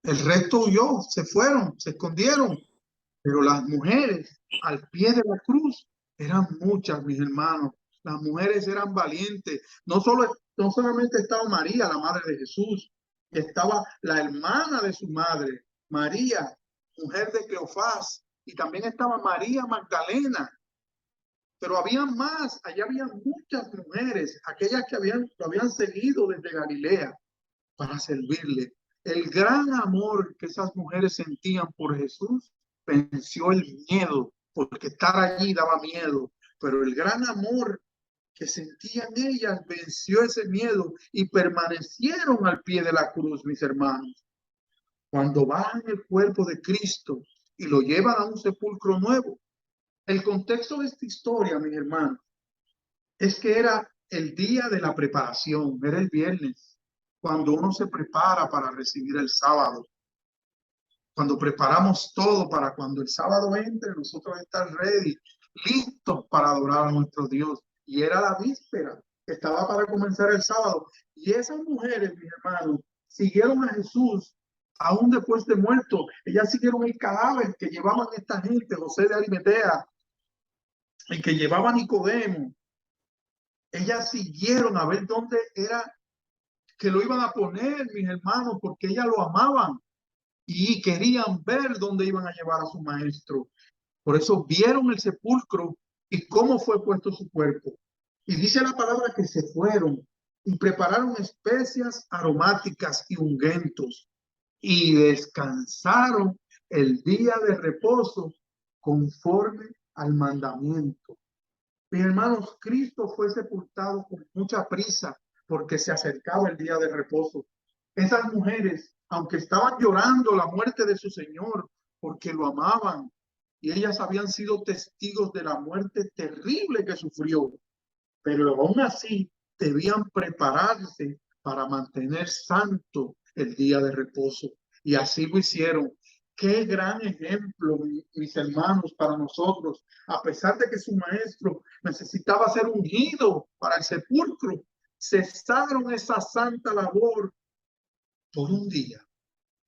El resto huyó, se fueron, se escondieron. Pero las mujeres al pie de la cruz eran muchas, mis hermanos. Las mujeres eran valientes. No solamente estaba María, la madre de Jesús, estaba la hermana de su madre, María, mujer de Cleofás, y también estaba María Magdalena. Pero había más, allá había muchas mujeres, aquellas que lo habían seguido desde Galilea para servirle. El gran amor que esas mujeres sentían por Jesús venció el miedo, porque estar allí daba miedo, pero el gran amor que sentían ellas venció ese miedo y permanecieron al pie de la cruz, mis hermanos. Cuando bajan el cuerpo de Cristo y lo llevan a un sepulcro nuevo, el contexto de esta historia, mis hermanos, es que era el día de la preparación, era el viernes, cuando uno se prepara para recibir el sábado. Cuando preparamos todo para cuando el sábado entre, nosotros estar ready, listos para adorar a nuestro Dios. Y era la víspera, estaba para comenzar el sábado. Y esas mujeres, mis hermanos, siguieron a Jesús aún después de muerto. Ellas siguieron el cadáver que llevaban esta gente, José de Arimatea, el que llevaba Nicodemo. Ellas siguieron a ver dónde era que lo iban a poner, mis hermanos, porque ellas lo amaban y querían ver dónde iban a llevar a su maestro. Por eso vieron el sepulcro y cómo fue puesto su cuerpo. Y dice la palabra que se fueron y prepararon especias aromáticas y ungüentos y descansaron el día de reposo conforme al mandamiento. Mis hermanos, Cristo fue sepultado con mucha prisa porque se acercaba el día de reposo. Esas mujeres, aunque estaban llorando la muerte de su Señor porque lo amaban y ellas habían sido testigos de la muerte terrible que sufrió, pero aún así debían prepararse para mantener santo el día de reposo. Y así lo hicieron. Qué gran ejemplo, mis hermanos, para nosotros. A pesar de que su maestro necesitaba ser ungido para el sepulcro, cesaron esa santa labor por un día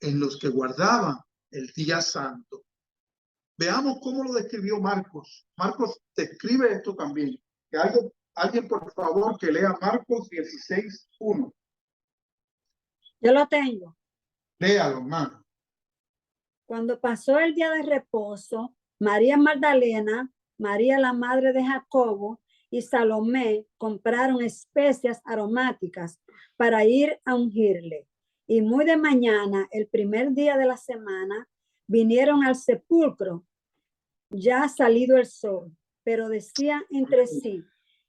en los que guardaban el día santo. Veamos cómo lo describió Marcos. Marcos describe esto también. Que alguien, por favor, que lea Marcos 16:1. Yo lo tengo. Léalo, hermano. Cuando pasó el día de reposo, María Magdalena, María la madre de Jacobo y Salomé compraron especias aromáticas para ir a ungirle. Y muy de mañana, el primer día de la semana, vinieron al sepulcro, ya salido el sol, pero decían entre sí: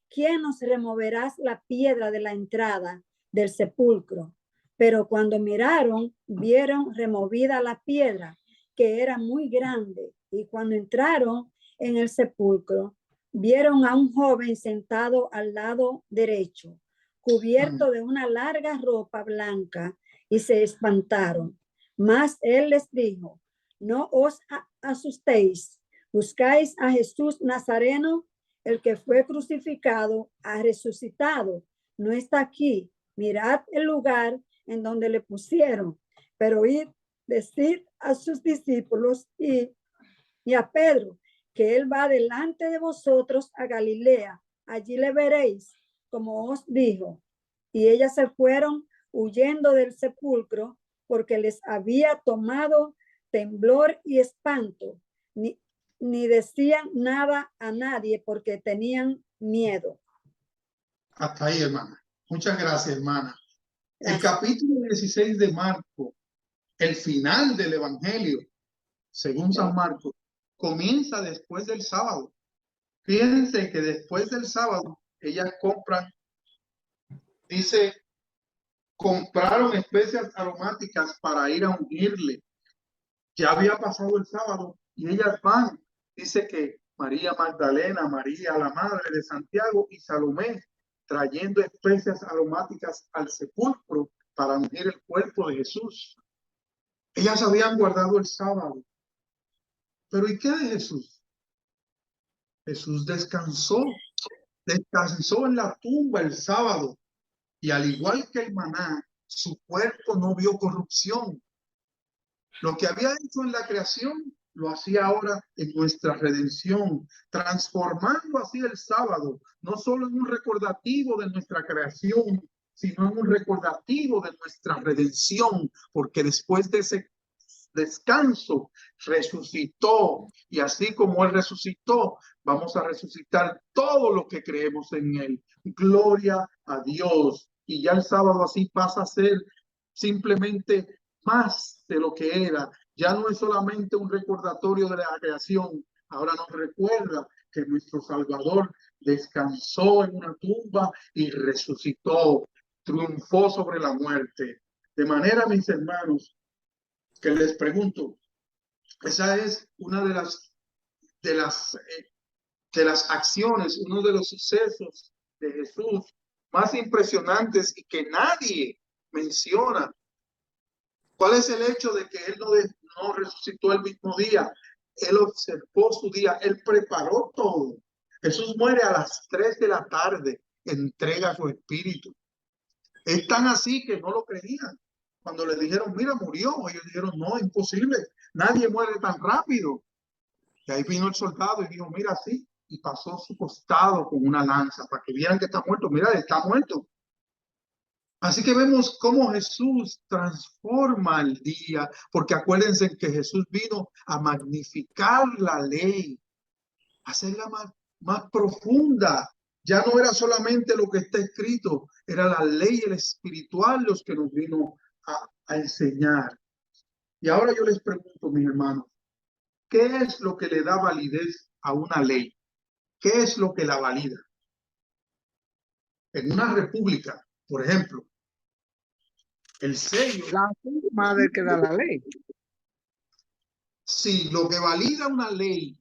¿quién nos removerá la piedra de la entrada del sepulcro? Pero cuando miraron, vieron removida la piedra, que era muy grande. Y cuando entraron en el sepulcro, vieron a un joven sentado al lado derecho, cubierto de una larga ropa blanca, y se espantaron. Mas él les dijo: no os asustéis, buscáis a Jesús Nazareno, el que fue crucificado, ha resucitado, no está aquí. Mirad el lugar en donde le pusieron. Pero id, decid a sus discípulos y a Pedro que él va delante de vosotros a Galilea. Allí le veréis, como os dijo. Y ellas se fueron huyendo del sepulcro, porque les había tomado temblor y espanto. Ni decían nada a nadie porque tenían miedo. Hasta ahí, hermana. Muchas gracias, hermana. El capítulo 16 de Marcos, el final del Evangelio, según San Marcos, comienza después del sábado. Fíjense que después del sábado, ellas compran, dice, compraron especias aromáticas para ir a ungirle. Ya había pasado el sábado y ellas van. Dice que María Magdalena, María, la madre de Santiago, y Salomé, trayendo especias aromáticas al sepulcro para ungir el cuerpo de Jesús. Ellas habían guardado el sábado. Pero ¿y qué de Jesús? Jesús descansó en la tumba el sábado, y al igual que el maná, su cuerpo no vio corrupción. Lo que había hecho en la creación, lo hacía ahora en nuestra redención, transformando así el sábado, no solo en un recordativo de nuestra creación, sino en un recordativo de nuestra redención, porque después de ese descanso resucitó, y así como él resucitó, vamos a resucitar todo lo que creemos en él. Gloria a Dios. Y ya el sábado así pasa a ser simplemente más de lo que era. Ya no es solamente un recordatorio de la creación, ahora nos recuerda que nuestro Salvador descansó en una tumba y resucitó, triunfó sobre la muerte. De manera, mis hermanos, que les pregunto, esa es una de las acciones, uno de los sucesos de Jesús más impresionantes y que nadie menciona. ¿Cuál es el hecho de que él no resucitó el mismo día? Él observó su día, él preparó todo. Jesús muere a las 3 de la tarde, entrega su espíritu. Es tan así que no lo creían. Cuando le dijeron, mira, murió, ellos dijeron, no, imposible, nadie muere tan rápido. Y ahí vino el soldado y dijo, mira, sí, y pasó su costado con una lanza para que vieran que está muerto. Mira, está muerto. Así que vemos cómo Jesús transforma el día, porque acuérdense que Jesús vino a magnificar la ley, a hacerla más profunda. Ya no era solamente lo que está escrito, era la ley y el espiritual los que nos vino a enseñar. Y ahora yo les pregunto, mis hermanos, ¿qué es lo que le da validez a una ley? ¿Qué es lo que la valida? En una república, por ejemplo, el sello. La firma de que da la ley. Sí, lo que valida una ley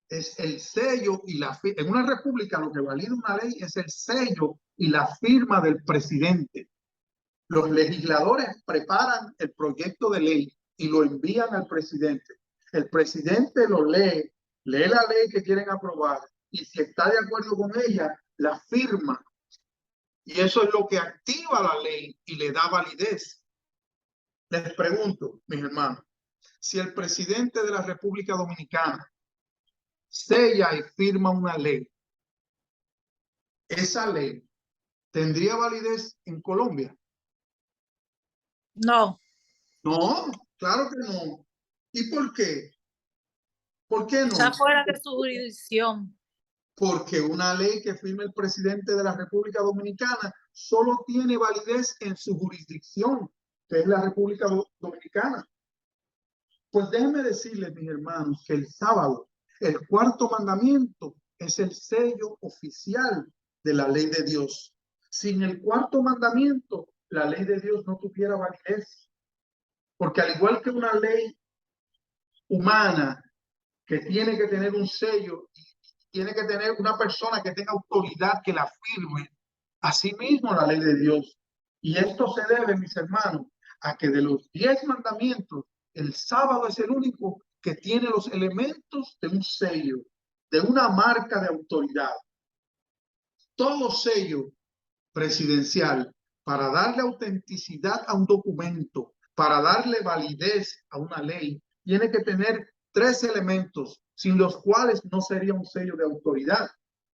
es el sello y la firma. En una república lo que valida una ley es el sello y la firma del presidente. Los legisladores preparan el proyecto de ley y lo envían al presidente. El presidente lo lee la ley que quieren aprobar y si está de acuerdo con ella, la firma. Y eso es lo que activa la ley y le da validez. Les pregunto, mis hermanos, si el presidente de la República Dominicana sella y firma una ley, ¿esa ley tendría validez en Colombia? No. No, claro que no. ¿Y por qué? ¿Por qué no? Está fuera de su jurisdicción. Porque una ley que firme el presidente de la República Dominicana solo tiene validez en su jurisdicción, que es la República Dominicana. Pues déjenme decirles, mis hermanos, que el sábado, el cuarto mandamiento, es el sello oficial de la ley de Dios. Sin el cuarto mandamiento, la ley de Dios no tuviera validez. Porque al igual que una ley humana que tiene que tener un sello, tiene que tener una persona que tenga autoridad que la firme, asimismo la ley de Dios. Y esto se debe, mis hermanos, a que de los 10 mandamientos, el sábado es el único que tiene los elementos de un sello, de una marca de autoridad. Todo sello presidencial, para darle autenticidad a un documento, para darle validez a una ley, tiene que tener 3 elementos, sin los cuales no sería un sello de autoridad.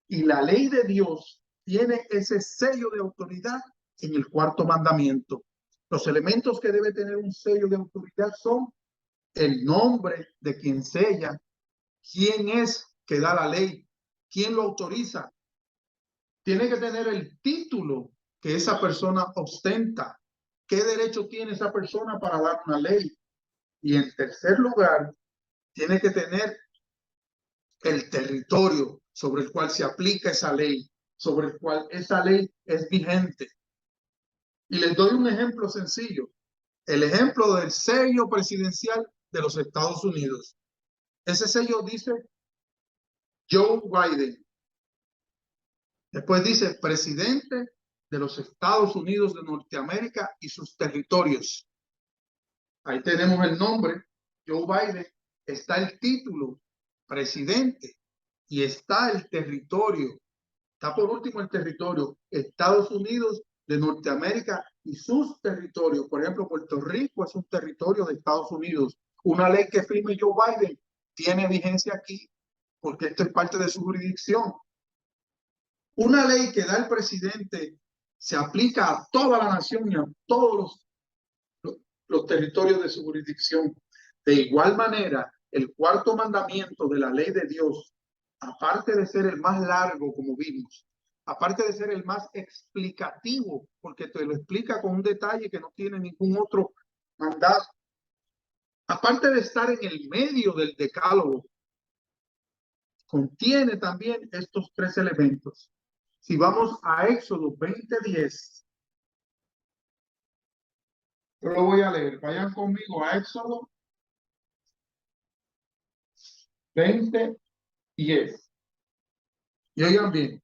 Y la ley de Dios tiene ese sello de autoridad en el cuarto mandamiento. Los elementos que debe tener un sello de autoridad son el nombre de quien sella, quién es que da la ley, quién lo autoriza. Tiene que tener el título que esa persona ostenta. ¿Qué derecho tiene esa persona para dar una ley? Y en tercer lugar, tiene que tener el territorio sobre el cual se aplica esa ley, sobre el cual esa ley es vigente. Y les doy un ejemplo sencillo. El ejemplo del sello presidencial de los Estados Unidos. Ese sello dice Joe Biden. Después dice presidente de los Estados Unidos de Norteamérica y sus territorios. Ahí tenemos el nombre, Joe Biden. Está el título, presidente, y está el territorio. Está por último el territorio, Estados Unidos de Norteamérica y sus territorios. Por ejemplo, Puerto Rico es un territorio de Estados Unidos. Una ley que firme Joe Biden tiene vigencia aquí, porque esto es parte de su jurisdicción. Una ley que da el presidente se aplica a toda la nación y a todos los territorios de su jurisdicción. De igual manera, el cuarto mandamiento de la ley de Dios, aparte de ser el más largo, como vimos, aparte de ser el más explicativo, porque te lo explica con un detalle que no tiene ningún otro mandato, aparte de estar en el medio del decálogo, contiene también estos tres elementos. Si vamos a Éxodo 20:10, yo lo voy a leer. Vayan conmigo a Éxodo 20:10. Y oigan bien.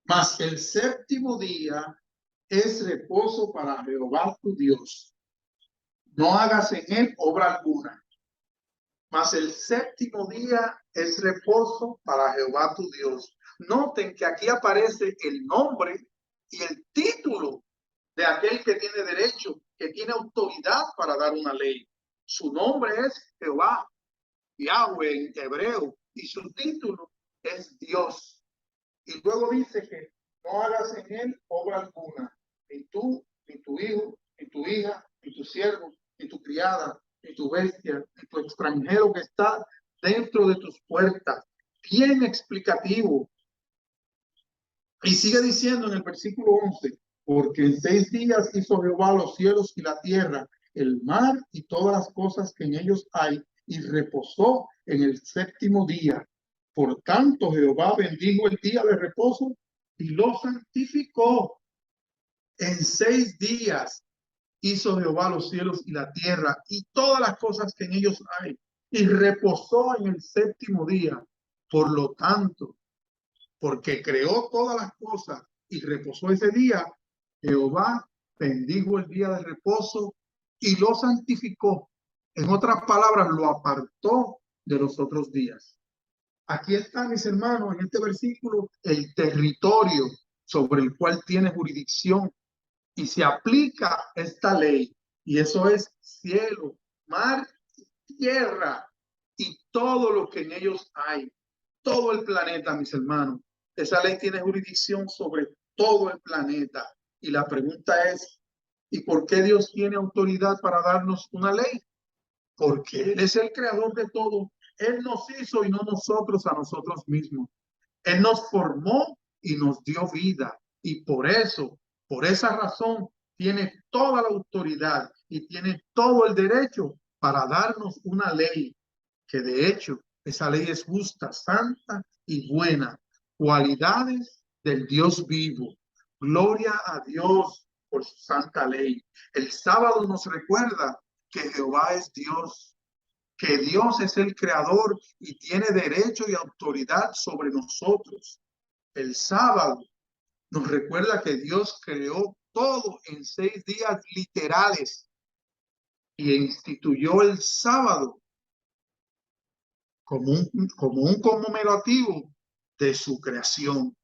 Mas el séptimo día es reposo para Jehová tu Dios. No hagas en él obra alguna. Mas el séptimo día es reposo para Jehová tu Dios. Noten que aquí aparece el nombre y el título de aquel que tiene derecho, que tiene autoridad para dar una ley. Su nombre es Jehová, Yahweh en hebreo, y su título es Dios. Y luego dice que no hagas en él obra alguna, ni tú, ni tu hijo, ni tu hija, ni tu siervo, ni tu criada, ni tu bestia, ni tu extranjero que está dentro de tus puertas. Bien explicativo. Y sigue diciendo en el versículo 11, porque en 6 días hizo Jehová los cielos y la tierra, el mar y todas las cosas que en ellos hay, y reposó en el séptimo día. Por tanto, Jehová bendijo el día de reposo y lo santificó. En 6 días hizo Jehová los cielos y la tierra y todas las cosas que en ellos hay, y reposó en el séptimo día. Por lo tanto, porque creó todas las cosas y reposó ese día, Jehová bendijo el día de reposo y lo santificó. En otras palabras, lo apartó de los otros días. Aquí está, mis hermanos, en este versículo, el territorio sobre el cual tiene jurisdicción y se aplica esta ley. Y eso es cielo, mar, tierra y todo lo que en ellos hay. Todo el planeta, mis hermanos. Esa ley tiene jurisdicción sobre todo el planeta. Y la pregunta es, ¿y por qué Dios tiene autoridad para darnos una ley? Porque Él es el creador de todo. Él nos hizo y no nosotros a nosotros mismos. Él nos formó y nos dio vida. Y por eso, por esa razón, tiene toda la autoridad y tiene todo el derecho para darnos una ley, que de hecho esa ley es justa, santa y buena. Cualidades del Dios vivo. Gloria a Dios por su santa ley. El sábado nos recuerda que Jehová es Dios, que Dios es el creador y tiene derecho y autoridad sobre nosotros. El sábado nos recuerda que Dios creó todo en 6 días literales y instituyó el sábado como un conmemorativo de su creación,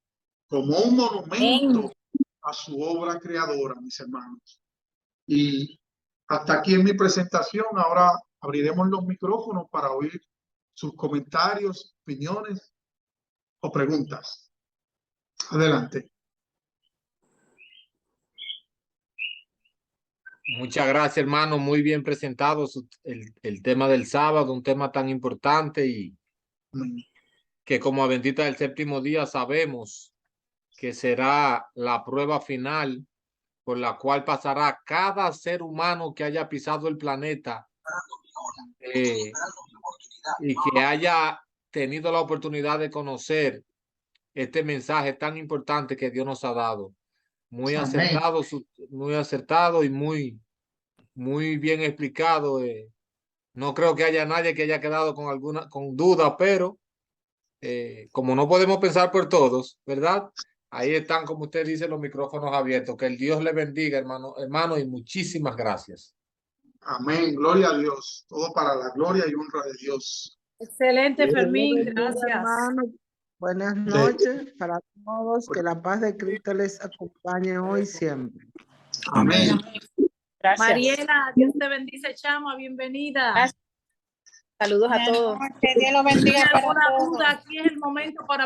como un monumento a su obra creadora, mis hermanos. Y hasta aquí en mi presentación. Ahora abriremos los micrófonos para oír sus comentarios, opiniones o preguntas. Adelante. Muchas gracias, hermano. Muy bien presentado el tema del sábado, un tema tan importante y que como adventistas del séptimo día sabemos que será la prueba final por la cual pasará cada ser humano que haya pisado el planeta y que haya tenido la oportunidad de conocer este mensaje tan importante que Dios nos ha dado. Muy acertado y muy bien explicado. No creo que haya nadie que haya quedado con duda, pero como no podemos pensar por todos, ¿verdad? Ahí están, como usted dice, los micrófonos abiertos. Que el Dios le bendiga, hermano, y muchísimas gracias. Amén. Gloria a Dios. Todo para la gloria y honra de Dios. Excelente, Dios le Fermín, bendiga, gracias. hermano. Buenas noches para todos. Que la paz de Cristo les acompañe hoy y siempre. Amén. Gracias. Mariela, Dios te bendice, chama, bienvenida. Gracias. Saludos a todos. Que Dios lo bendiga ¿Tiene para alguna todos. duda? Aquí es el momento para